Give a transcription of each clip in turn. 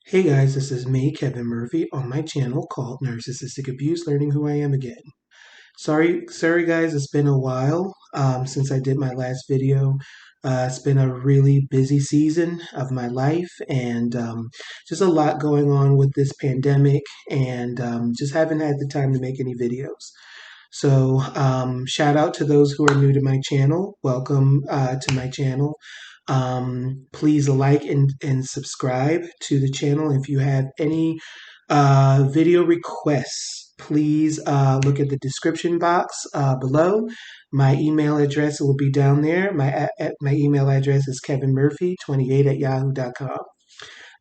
Hey guys, this is me, Kevin Murphy, on my channel called Narcissistic Abuse, Learning Who I Am Again. Sorry guys, it's been a while since I did my last video. It's been a really busy season of my life and just a lot going on with this pandemic and just haven't had the time to make any videos. So, shout out to those who are new to my channel. Welcome to my channel. Please like and subscribe to the channel. If you have any video requests, please look at the description box below. My email address will be down there. My email address is kevinmurphy28@yahoo.com.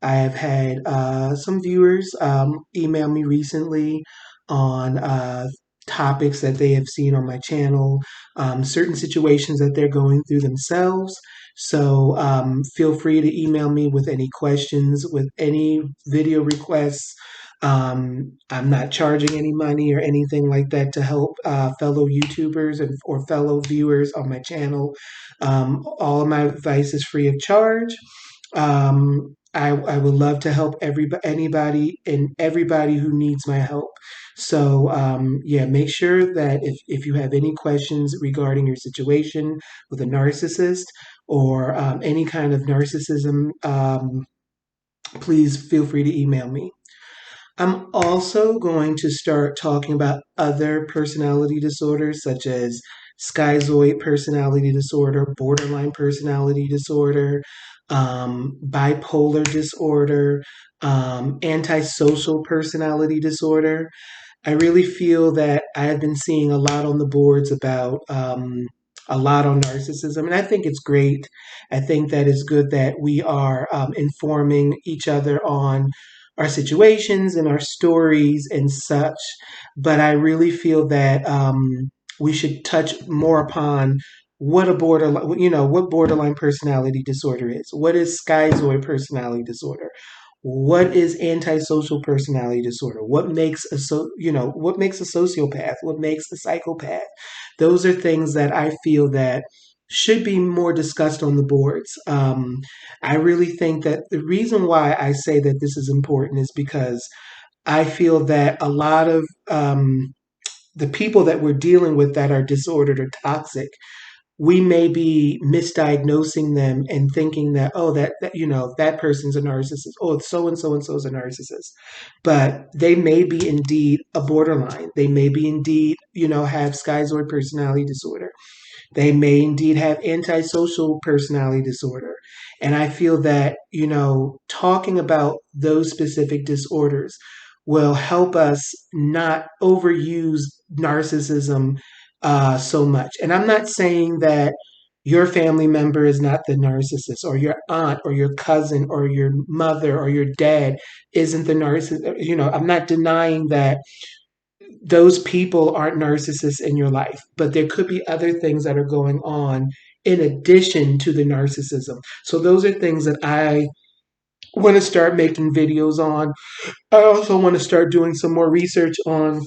I have had some viewers email me recently on topics that they have seen on my channel, certain situations that they're going through themselves. So feel free to email me with any questions, with any video requests. I'm not charging any money or anything like that to help fellow YouTubers or fellow viewers on my channel. All of my advice is free of charge. I would love to help anybody and everybody who needs my help. So yeah, make sure that if you have any questions regarding your situation with a narcissist or any kind of narcissism, please feel free to email me. I'm also going to start talking about other personality disorders such as schizoid personality disorder, borderline personality disorder, bipolar disorder, antisocial personality disorder. I really feel that I have been seeing a lot on the boards about a lot on narcissism, and I think it's great. I think that it's good that we are informing each other on our situations and our stories and such. But I really feel that we should touch more upon what a borderline, what borderline personality disorder is. What is schizoid personality disorder? What is antisocial personality disorder? What makes what makes a sociopath? What makes a psychopath? Those are things that I feel that should be more discussed on the boards. I really think that the reason why I say that this is important is because I feel that a lot of the people that we're dealing with that are disordered or toxic, we may be misdiagnosing them and thinking that, oh, that person's a narcissist, oh, so and so is a narcissist, but they may be indeed a borderline, they may be indeed have schizoid personality disorder, they may indeed have antisocial personality disorder. And I feel that talking about those specific disorders will help us not overuse narcissism so much. And I'm not saying that your family member is not the narcissist, or your aunt, or your cousin, or your mother, or your dad isn't the narcissist. I'm not denying that those people aren't narcissists in your life, but there could be other things that are going on in addition to the narcissism. So those are things that I want to start making videos on. I also want to start doing some more research on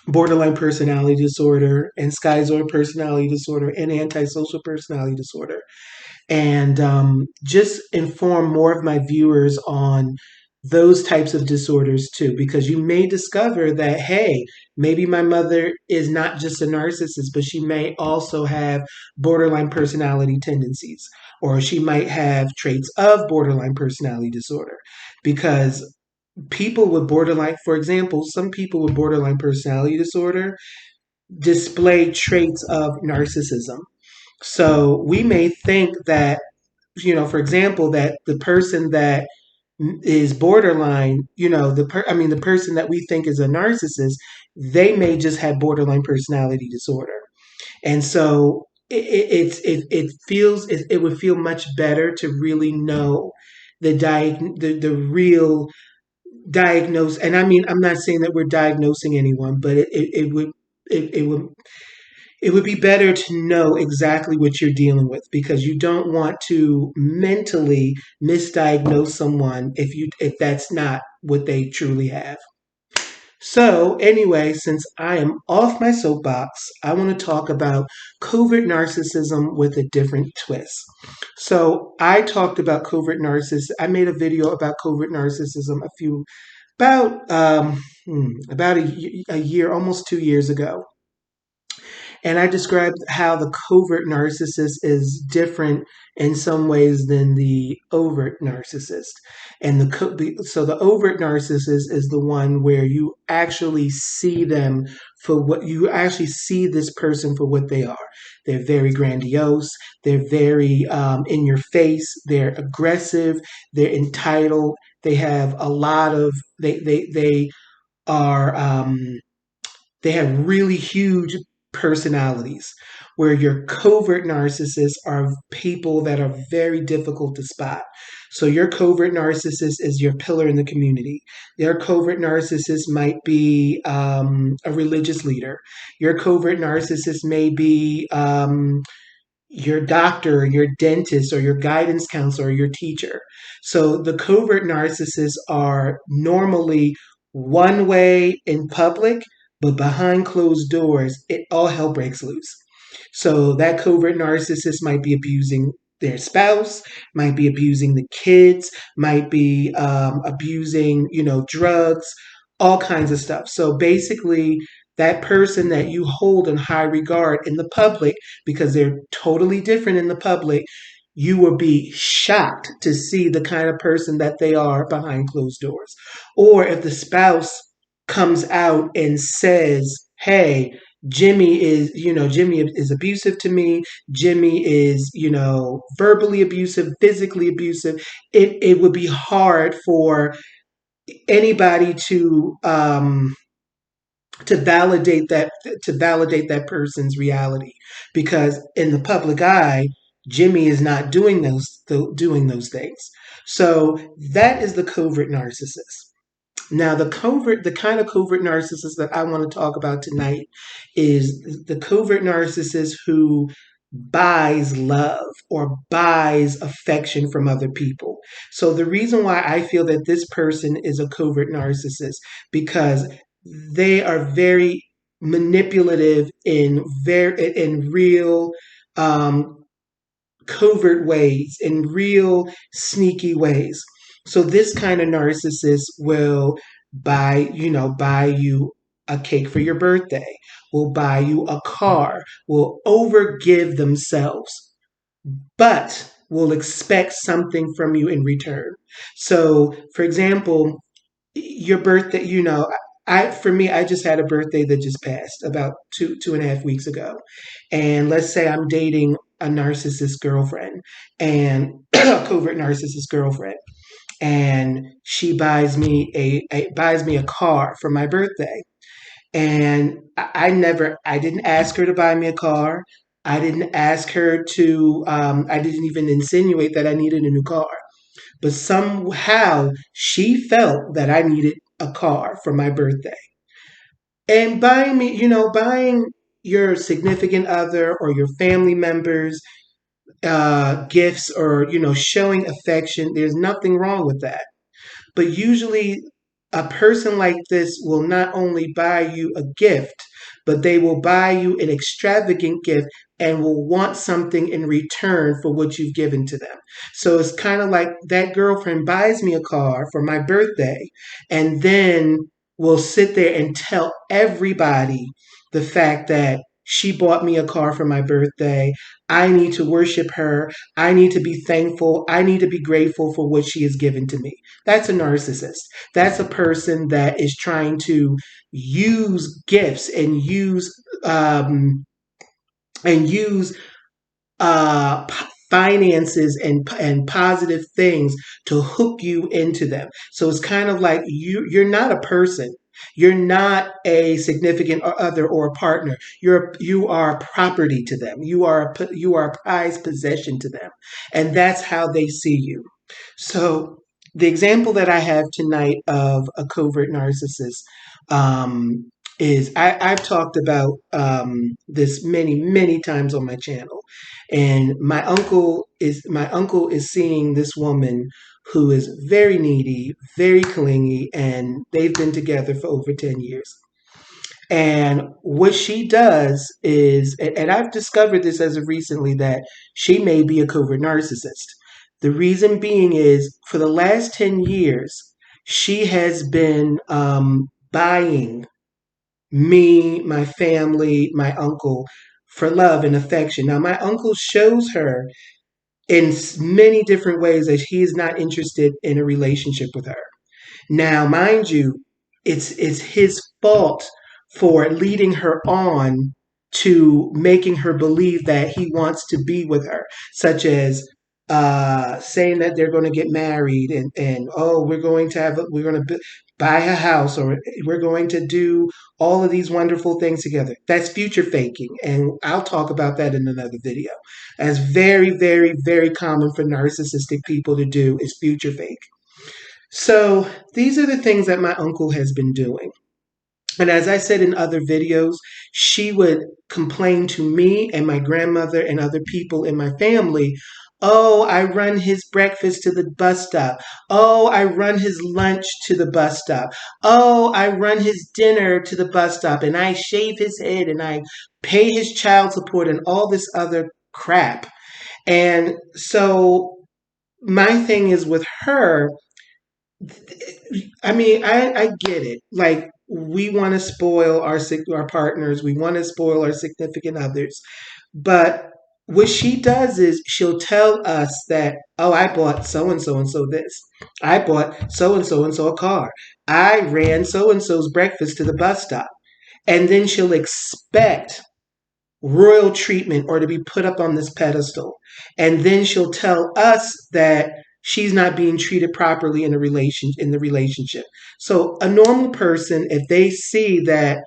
borderline personality disorder and schizoid personality disorder and antisocial personality disorder, and just inform more of my viewers on those types of disorders too, because you may discover that, hey, maybe my mother is not just a narcissist, but she may also have borderline personality tendencies, or she might have traits of borderline personality disorder. Because people with borderline, for example, some people with borderline personality disorder display traits of narcissism. So we may think that, for example, that the person that is borderline, the person that we think is a narcissist, they may just have borderline personality disorder. And so it would feel much better to really know the real diagnose. And I mean, I'm not saying that we're diagnosing anyone, but it would it would be better to know exactly what you're dealing with, because you don't want to mentally misdiagnose someone if that's not what they truly have. So, anyway, since I am off my soapbox, I want to talk about covert narcissism with a different twist. So, I talked about covert narcissism. I made a video about covert narcissism about a year, almost 2 years ago. And I described how the covert narcissist is different in some ways than the overt narcissist. And so the overt narcissist is the one where you actually see them for what you actually see this person for what they are. They're very grandiose. They're very in your face. They're aggressive. They're entitled. They have a lot of they are they have really huge personalities, where your covert narcissists are people that are very difficult to spot. So your covert narcissist is your pillar in the community. Your covert narcissist might be a religious leader. Your covert narcissist may be your doctor, your dentist, or your guidance counselor, or your teacher. So the covert narcissists are normally one way in public, but behind closed doors, it all hell breaks loose. So that covert narcissist might be abusing their spouse, might be abusing the kids, might be abusing, drugs, all kinds of stuff. So basically, that person that you hold in high regard in the public, because they're totally different in the public, you will be shocked to see the kind of person that they are behind closed doors. Or if the spouse comes out and says, hey, Jimmy is abusive to me. Jimmy is, verbally abusive, physically abusive. It would be hard for anybody to validate that person's reality, because in the public eye, Jimmy is not doing those things. So that is the covert narcissist. Now, the kind of covert narcissist that I want to talk about tonight is the covert narcissist who buys love or buys affection from other people. So the reason why I feel that this person is a covert narcissist, because they are very manipulative in real um, covert ways, in real sneaky ways. So this kind of narcissist will buy you a cake for your birthday, will buy you a car, will overgive themselves, but will expect something from you in return. So, for example, your birthday, for me, I just had a birthday that just passed about 2.5 weeks ago. And let's say I'm dating a narcissist girlfriend, and a covert narcissist girlfriend, and she buys me a car for my birthday. And I didn't ask her to buy me a car. I didn't even insinuate that I needed a new car. But somehow she felt that I needed a car for my birthday. And buying your significant other or your family members gifts, or, showing affection, there's nothing wrong with that. But usually, a person like this will not only buy you a gift, but they will buy you an extravagant gift and will want something in return for what you've given to them. So it's kind of like that girlfriend buys me a car for my birthday and then will sit there and tell everybody the fact that she bought me a car for my birthday. I need to worship her. I need to be thankful. I need to be grateful for what she has given to me. That's a narcissist. That's a person that is trying to use gifts and use finances and positive things to hook you into them. So it's kind of like you're not a person. You're not a significant other or a partner. You are property to them. You are a prized possession to them, and that's how they see you. So the example that I have tonight of a covert narcissist is I've talked about this many, many times on my channel. And my uncle is seeing this woman who is very needy, very clingy, and they've been together for over 10 years. And what she does is, and I've discovered this as of recently, that she may be a covert narcissist. The reason being is for the last 10 years, she has been buying me, my family, my uncle for love and affection. Now, my uncle shows her in many different ways that he is not interested in a relationship with her. Now, mind you, it's his fault for leading her on to making her believe that he wants to be with her, such as saying that they're going to get married and oh, we're going to buy a house, or we're going to do all of these wonderful things together. That's future faking, and I'll talk about that in another video. As very, very, very common for narcissistic people to do is future fake. So these are the things that my uncle has been doing. And as I said in other videos, she would complain to me and my grandmother and other people in my family. Oh, I run his breakfast to the bus stop. Oh, I run his lunch to the bus stop. Oh, I run his dinner to the bus stop, and I shave his head and I pay his child support and all this other crap. And so my thing is with her, I mean, I get it. Like we want to spoil our partners, we want to spoil our significant others, but what she does is she'll tell us that, oh, I bought so and so this, I bought so and so a car, I ran so and so's breakfast to the bus stop, and then she'll expect royal treatment or to be put up on this pedestal. And then she'll tell us that she's not being treated properly in the relationship. So a normal person, if they see that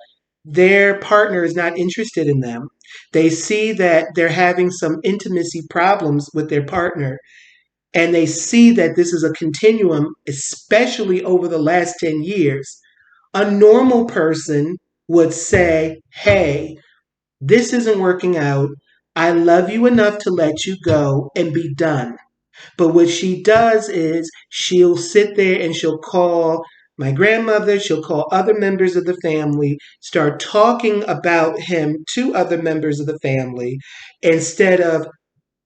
their partner is not interested in them, they see that they're having some intimacy problems with their partner, and they see that this is a continuum, especially over the last 10 years, a normal person would say, hey, this isn't working out. I love you enough to let you go and be done. But what she does is she'll sit there and she'll call my grandmother, she'll call other members of the family, start talking about him to other members of the family, instead of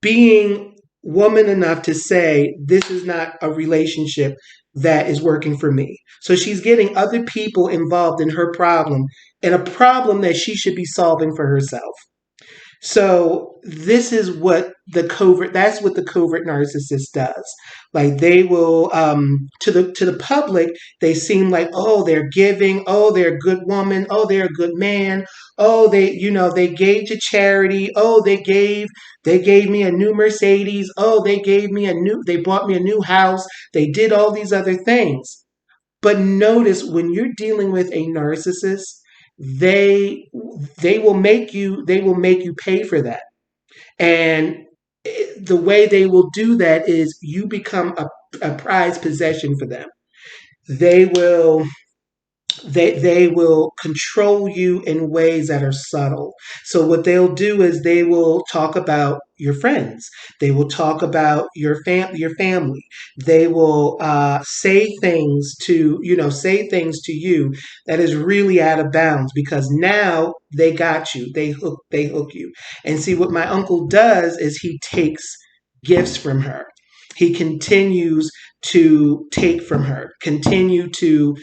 being woman enough to say, this is not a relationship that is working for me. So she's getting other people involved in her problem, and a problem that she should be solving for herself. So this is what that's what the covert narcissist does. Like they will, to the public, they seem like, oh, they're giving, oh, they're a good woman, oh, they're a good man, oh, they gave to charity, oh, they gave me a new Mercedes, oh, they bought me a new house, they did all these other things. But notice when you're dealing with a narcissist, they they will make you pay for that. And the way they will do that is you become a prized possession for them. They will they will control you in ways that are subtle. So what they'll do is they will talk about your friends. They will talk about your family. They will say things to you that is really out of bounds, because now they got you. They hook you. And see, what my uncle does is he takes gifts from her. He continues to take from her, continue to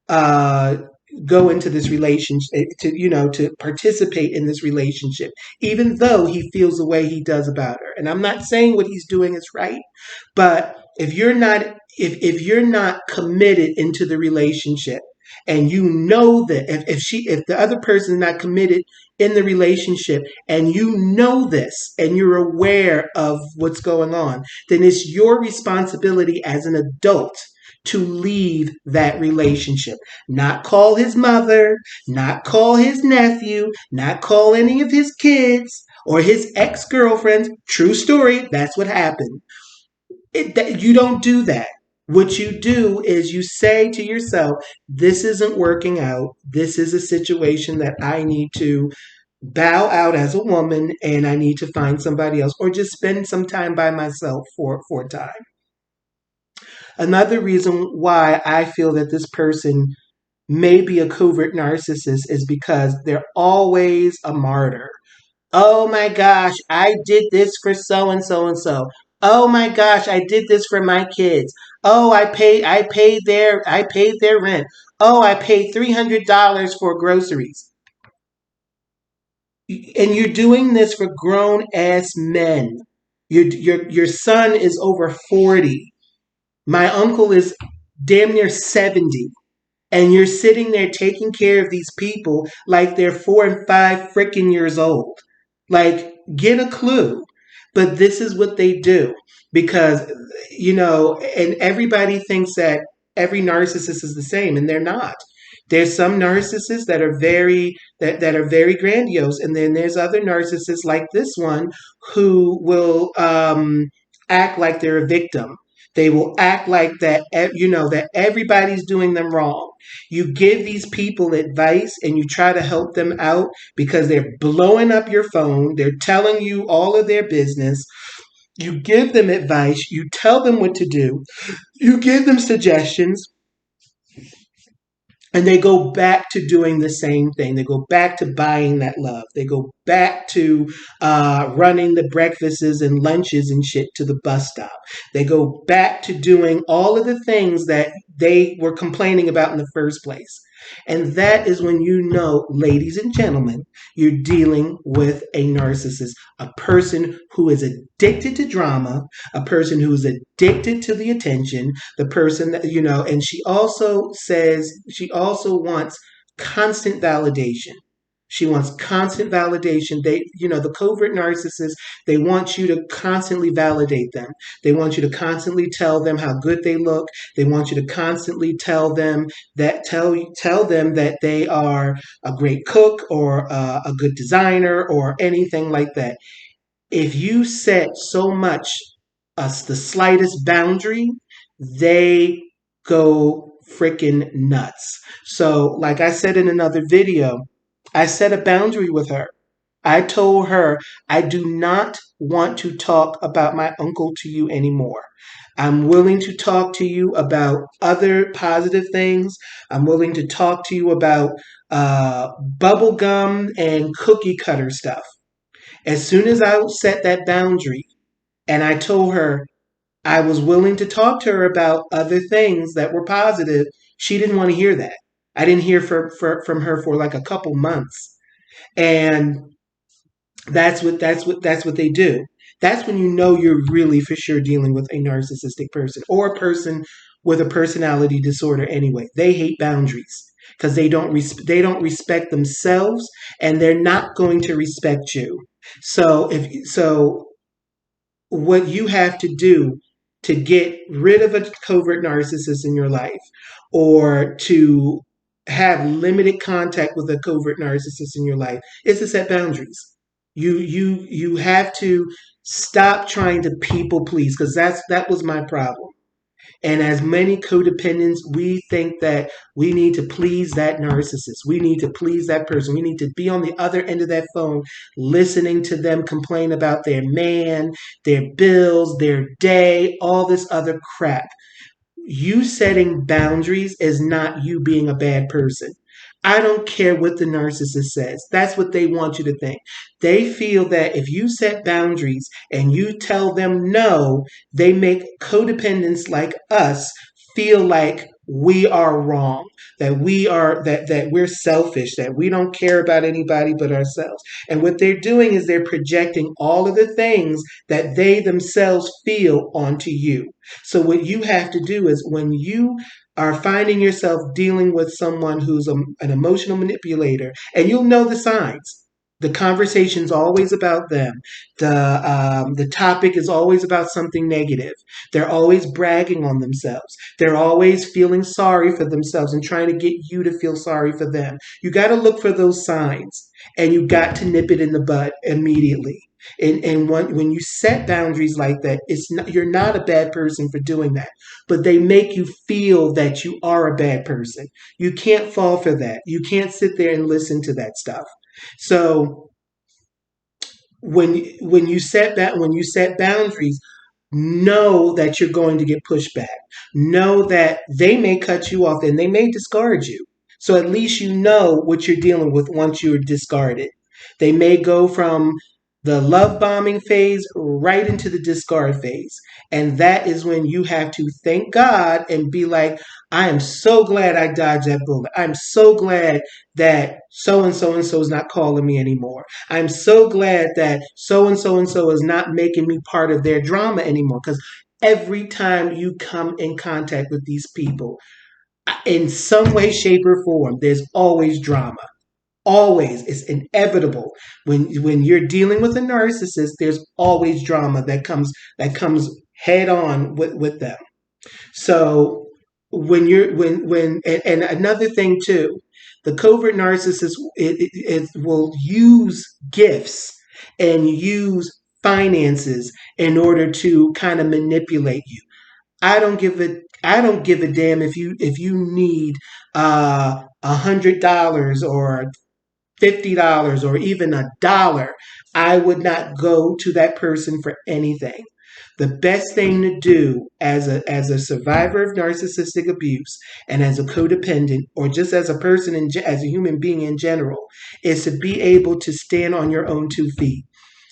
uh, go into this relationship, to participate in this relationship, even though he feels the way he does about her. And I'm not saying what he's doing is right, but if you're not committed into the relationship, and you know that if the other person is not committed in the relationship, and you know this and you're aware of what's going on, then it's your responsibility as an adult to leave that relationship. Not call his mother, not call his nephew, not call any of his kids or his ex-girlfriends. True story, that's what happened. You don't do that. What you do is you say to yourself, this isn't working out. This is a situation that I need to bow out as a woman and I need to find somebody else or just spend some time by myself for a time. Another reason why I feel that this person may be a covert narcissist is because they're always a martyr. Oh my gosh, I did this for so and so and so. Oh my gosh, I did this for my kids. Oh, I paid their rent. Oh, I paid $300 for groceries. And you're doing this for grown ass men. Your son is over 40. My uncle is damn near 70. And you're sitting there taking care of these people like they're 4 and 5 freaking years old. Like, get a clue. But this is what they do because, and everybody thinks that every narcissist is the same, and they're not. There's some narcissists that are very grandiose, and then there's other narcissists like this one who will act like they're a victim. They will act like that, that everybody's doing them wrong. You give these people advice and you try to help them out because they're blowing up your phone. They're telling you all of their business. You give them advice. You tell them what to do. You give them suggestions. And they go back to doing the same thing. They go back to buying that love. They go back to running the breakfasts and lunches and shit to the bus stop. They go back to doing all of the things that they were complaining about in the first place. And that is when you know, ladies and gentlemen, you're dealing with a narcissist, a person who is addicted to drama, a person who is addicted to the attention, the person that, and she also says she also wants constant validation. She wants constant validation. The covert narcissists, they want you to constantly validate them. They want you to constantly tell them how good they look. They want you to constantly tell them that they are a great cook or a good designer or anything like that. If you set so much the slightest boundary, they go freaking nuts. So, like I said in another video, I set a boundary with her. I told her, I do not want to talk about my uncle to you anymore. I'm willing to talk to you about other positive things. I'm willing to talk to you about bubble gum and cookie cutter stuff. As soon as I set that boundary and I told her I was willing to talk to her about other things that were positive, she didn't want to hear that. I didn't hear from her for like a couple months. And that's what they do. That's when you know you're really for sure dealing with a narcissistic person or a person with a personality disorder anyway. They hate boundaries because they don't respect themselves and they're not going to respect you. So what you have to do to get rid of a covert narcissist in your life or to have limited contact with a covert narcissist in your life is to set boundaries. You have to stop trying to people please because that was my problem. And as many codependents, we think that we need to please that narcissist. We need to please that person. We need to be on the other end of that phone, listening to them complain about their man, their bills, their day, all this other crap. You setting boundaries is not you being a bad person. I don't care what the narcissist says. That's what they want you to think. They feel that if you set boundaries and you tell them no, they make codependents like us feel like we are wrong, that we're selfish, that we don't care about anybody but ourselves. And what they're doing is they're projecting all of the things that they themselves feel onto you. So what you have to do is when you are finding yourself dealing with someone who's an emotional manipulator, and you'll know the signs. The conversation's always about them. The topic is always about something negative. They're always bragging on themselves. They're always feeling sorry for themselves and trying to get you to feel sorry for them. You got to look for those signs, and you got to nip it in the bud immediately. And when you set boundaries like that, you're not a bad person for doing that, but they make you feel that you are a bad person. You can't fall for that. You can't sit there and listen to that stuff. So when you set boundaries, know that you're going to get pushback. Know that they may cut you off and they may discard you. So at least you know what you're dealing with once you're discarded. They may go from the love bombing phase right into the discard phase. And that is when you have to thank God and be like, I am so glad I dodged that bullet. I'm so glad that so and so is not calling me anymore. I'm so glad that and so is not making me part of their drama anymore. Because every time you come in contact with these people, in some way, shape, or form, there's always drama. Always, it's inevitable. When you're dealing with a narcissist, there's always drama that comes head on with them. So when another thing too, the covert narcissist it will use gifts and use finances in order to kind of manipulate you. I don't give a damn if you need $100 or $50 or even $1. I would not go to that person for anything. The best thing to do as a survivor of narcissistic abuse and as a codependent or just as a person as a human being in general is to be able to stand on your own 2 feet.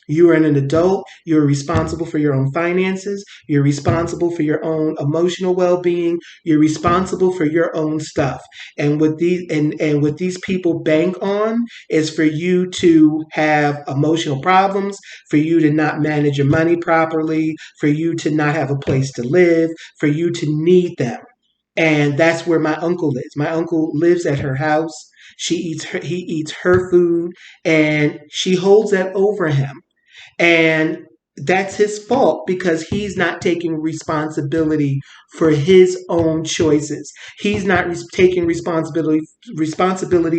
You are an adult. You're responsible for your own finances. You're responsible for your own emotional well-being. You're responsible for your own stuff. And what these people bank on is for you to have emotional problems, for you to not manage your money properly, for you to not have a place to live, for you to need them. And that's where my uncle is. My uncle lives at her house. He eats her food, and she holds that over him. And that's his fault because he's not taking responsibility for his own choices. He's not taking responsibility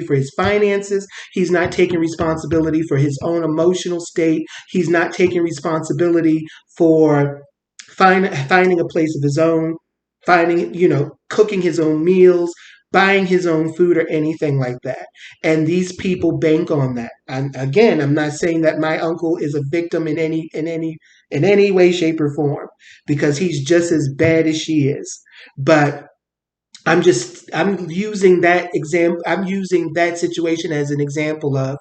for his finances. He's not taking responsibility for his own emotional state. He's not taking responsibility for finding a place of his own, finding, cooking his own meals, buying his own food or anything like that. And these people bank on that. And again, I'm not saying that my uncle is a victim in any way, shape, or form, because he's just as bad as she is. But I'm using that example. I'm using that situation as an example of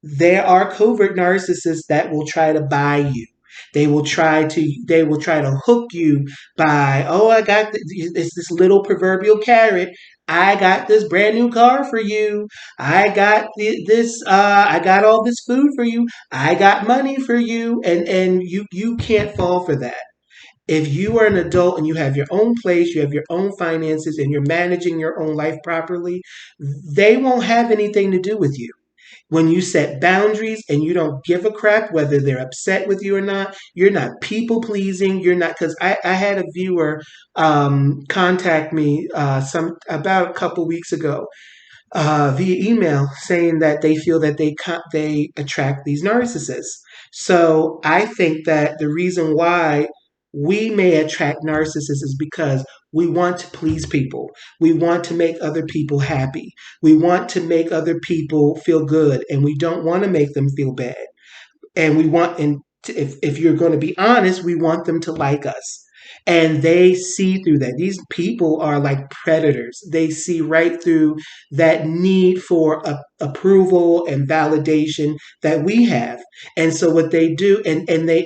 there are covert narcissists that will try to buy you. They will try to hook you by, oh, I got it's this little proverbial carrot. I got this brand new car for you. I got this I got all this food for you. I got money for you, and you can't fall for that. If you are an adult and you have your own place, you have your own finances, and you're managing your own life properly, they won't have anything to do with you. When you set boundaries and you don't give a crap whether they're upset with you or not, you're not people pleasing. You're not, because I had a viewer contact me some about a couple weeks ago via email saying that they feel that they attract these narcissists. So I think that the reason why we may attract narcissists is because we want to please people. We want to make other people happy. We want to make other people feel good, and we don't want to make them feel bad. And we want, and if you're going to be honest, we want them to like us. And they see through that. These people are like predators. They see right through that need for approval and validation that we have. And so what they do,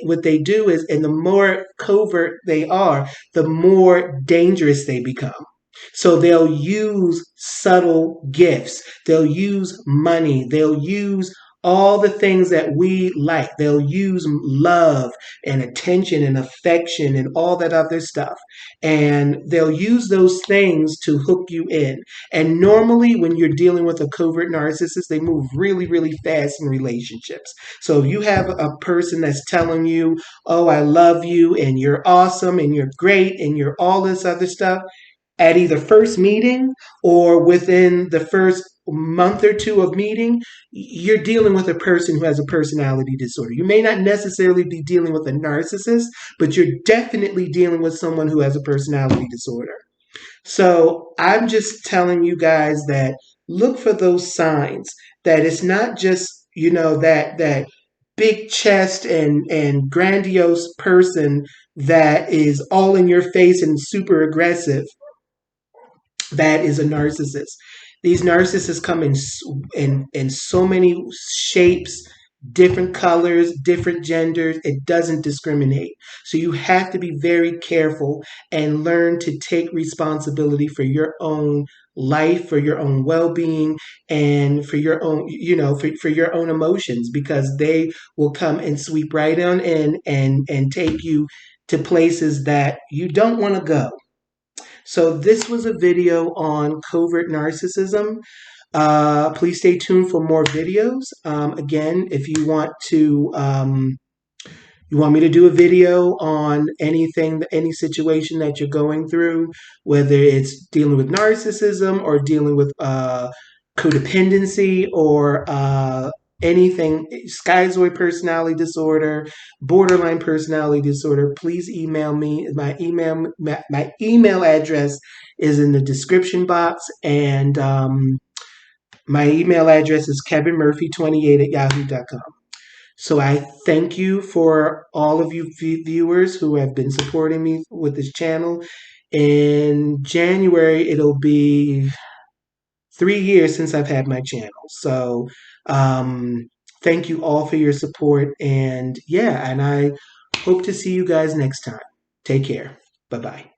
what they do is, and the more covert they are, the more dangerous they become. So they'll use subtle gifts. They'll use money. They'll use all the things that we like. They'll use love and attention and affection and all that other stuff. And they'll use those things to hook you in. And normally, when you're dealing with a covert narcissist, they move really, really fast in relationships. So if you have a person that's telling you, oh, I love you and you're awesome and you're great and you're all this other stuff, at either first meeting or within the first month or two of meeting, you're dealing with a person who has a personality disorder. You may not necessarily be dealing with a narcissist, but you're definitely dealing with someone who has a personality disorder. So I'm just telling you guys that look for those signs, that it's not just, that big chest and grandiose person that is all in your face and super aggressive, that is a narcissist. These narcissists come in so many shapes, different colors, different genders. It doesn't discriminate. So you have to be very careful and learn to take responsibility for your own life, for your own well-being, and for your own, for your own emotions, because they will come and sweep right on in and take you to places that you don't want to go. So this was a video on covert narcissism. Please stay tuned for more videos. Again, if you want me to do a video on anything, any situation that you're going through, whether it's dealing with narcissism or dealing with codependency or anything, schizoid personality disorder, borderline personality disorder, please email me. My email address is in the description box, and my email address is kevinmurphy28@yahoo.com. So I thank you for all of you viewers who have been supporting me with this channel. In January, it'll be 3 years since I've had my channel. So thank you all for your support. And yeah, and I hope to see you guys next time. Take care. Bye-bye.